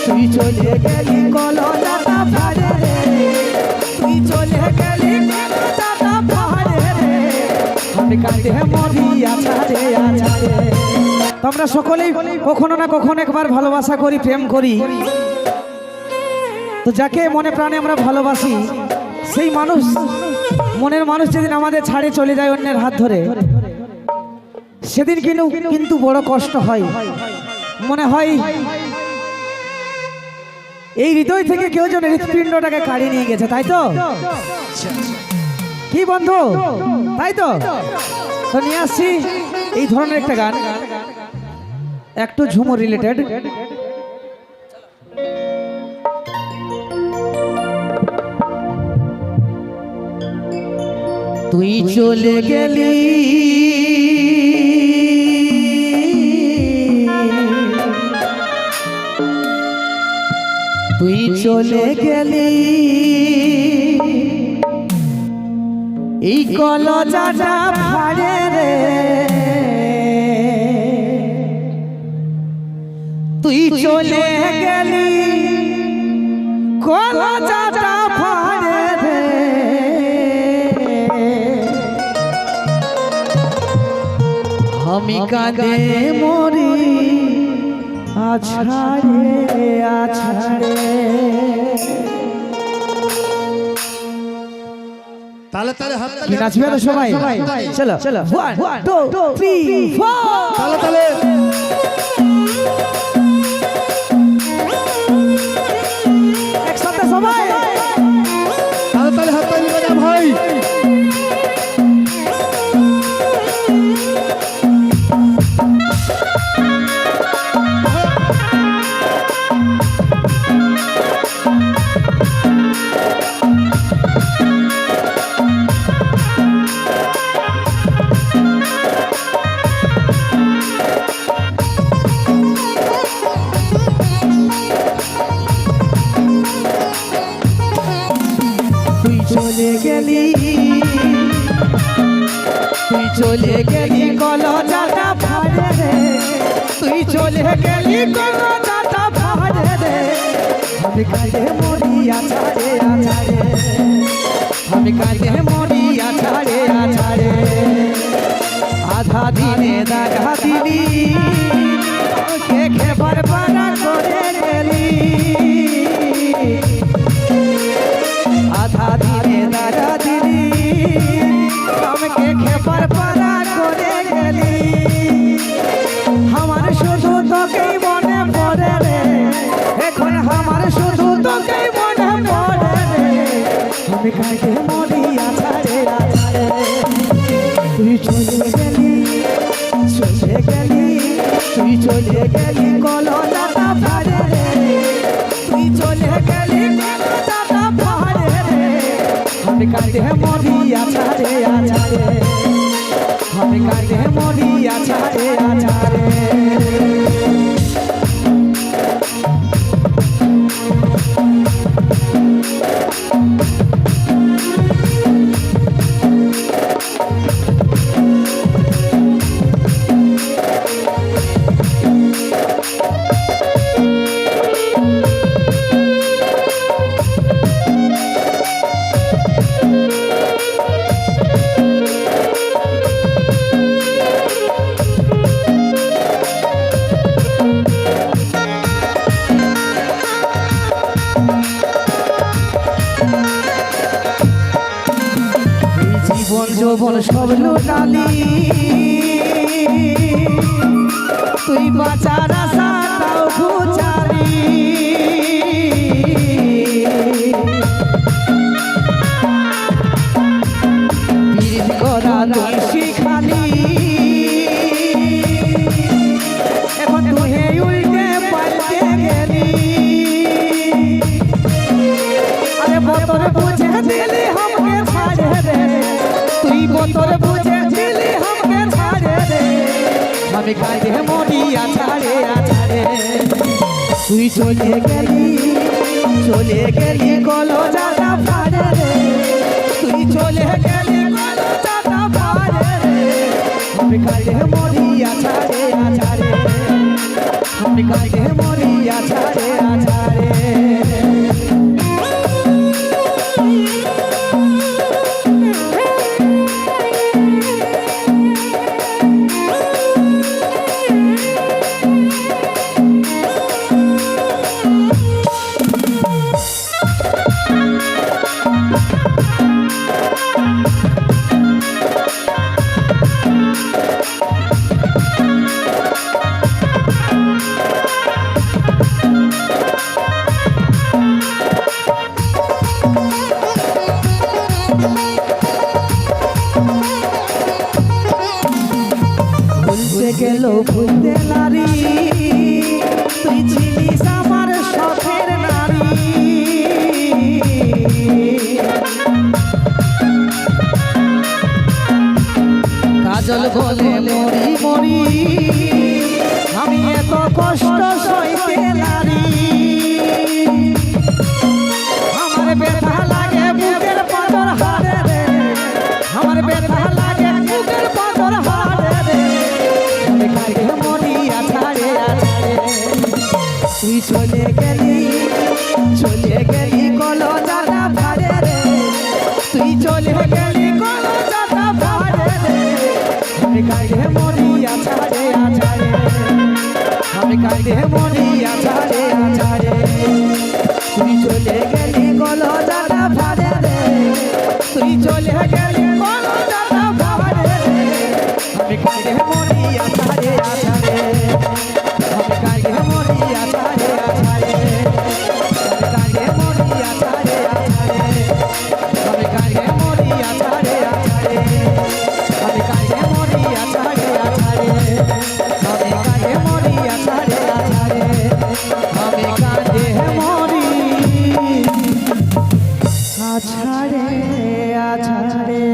তুই চলে গেলি কলকাতা ফাড়ে রে, তুই চলে গেলি কলকাতা ফাড়ে রে, আমি কাঁদে মরি আছাড়ে আছাড়ে। তোমরা সকলেই কখনো না কখনো একবার ভালোবাসা করি, প্রেম করি। তো যাকে মনে প্রাণে আমরা ভালোবাসি, সেই মানুষ, মনের মানুষ যেদিন আমাদের ছাড়ে চলে যায় অন্যের হাত ধরে, সেদিন কিন্তু বড় কষ্ট হয়। মনে হয় এই হৃদয় থেকে কেউ যেন হৃৎপিণ্ডটাকে কাড়িয়ে নিয়ে গেছে, তাই তো? কি বন্ধু, তাই তো? তো নিয়ে আসছি এই ধরনের একটা গান, একটু ঝুমুর রিলেটেড। তুই চলে গেলি তুই চলে গেলি এই কলজাটা ফাড়ে রে, তুই চলে গেলি কলজাটা ফাড়ে রে, আমি কাঁদে মরি আছাড়ে আছাড়ে। তালে তালে হাত তালে, কি নাচবে তো সবাই? চলো চলো, 1 2 3 4 তালে তালে। একসাথে সবাই তালে তালে হাত তালি বাজা ভাই। চলে গেলি, তুই চলে গেলি কলজাটা ফাড়ে রে, তুই চলে গেলি কলজাটা ফাড়ে রে, আমি কাঁদে মরি আছাড়ে আছাড়ে, আমি কাঁদে মরি আছাড়ে আছাড়ে। আধা দিনে দাগা দিলি, কে খেবার পানা করে গেলি, আধা দিনে দাগা দিলি, আমাকে খেপার পারা করে গেলি। আমার শুধু তোকেই মনে পড়ে রে, এখন আমার শুধু তোকেই মনে পড়ে রে, আমি কাঁদে মরি আছাড়ে আছাড়ে। তুই চলে গেলি, চলে গেলি, তুই চলে গেলি কলজাটা ফাড়ে রে, তুই চলে গেলি কলজাটা ফাড়ে রে, আমি কাঁদে মরি আছাড়ে আছাড়ে, আমি কাঁদে মরি আছাড়ে আছাড়ে। জীবন যৌবন সব লুটালি, তুই বাঁচার আশাটাও ঘুচালি, পীর করা তুই শিখালি, এখন তুই উল্টে পাল্টে গেলি। আরে বতরে বুঝে দিলি আমাকে ছাড়ে রে, তুই বতরে বুঝে দিলি আমাকে ছাড়ে রে, আমি কাঁদে মরি আছাড়ে আছাড়ে। তুই চলে গেলি কলজাটা ফাড়ে রে, তুই চলে গেলি কলজাটা ফাড়ে রে, আমি কাঁদে মরি আছাড়ে আছাড়ে, আমি কাঁদে মরি আছাড়ে আছাড়ে। গেল ভুলতে নারী তুই ছিলিস আমার শখের নারী কাজল বলে মরি মরি আমি এত কষ্ট সইতে নারী আমার ব্যথা লাগে বুকের পাথর হারে রে আমার ব্যথা লাগে বুকের পাথর হারে রে আমি কাকে মরি আছাড়ে আছাড়ে তুই চলে গেলি কলো জানা ভারে রে তুই চলে গেলি কলো জানা ভারে রে আমি কাকে মরি আছাড়ে আছাড়ে আমি কাকে মরি আছাড়ে আছাড়ে তুই চলে গেলি কলো জানা ভারে রে তুই চলে গেলি কলো জানা ভারে রে আমি কাকে মরি আছাড়ে আছাড়ে আমি কাকে মরি আছাড়ে আছাড়ে আমি কাকে মরি আছাড়ে আছাড়ে আমি কাকে মরি আছাড়ে আছাড়ে আমি কাকে মরি আছাড়ে আছাড়ে আমি কাকে মরি আছাড়ে আছাড়ে আমি কাকে মরি আছাড়ে আছাড়ে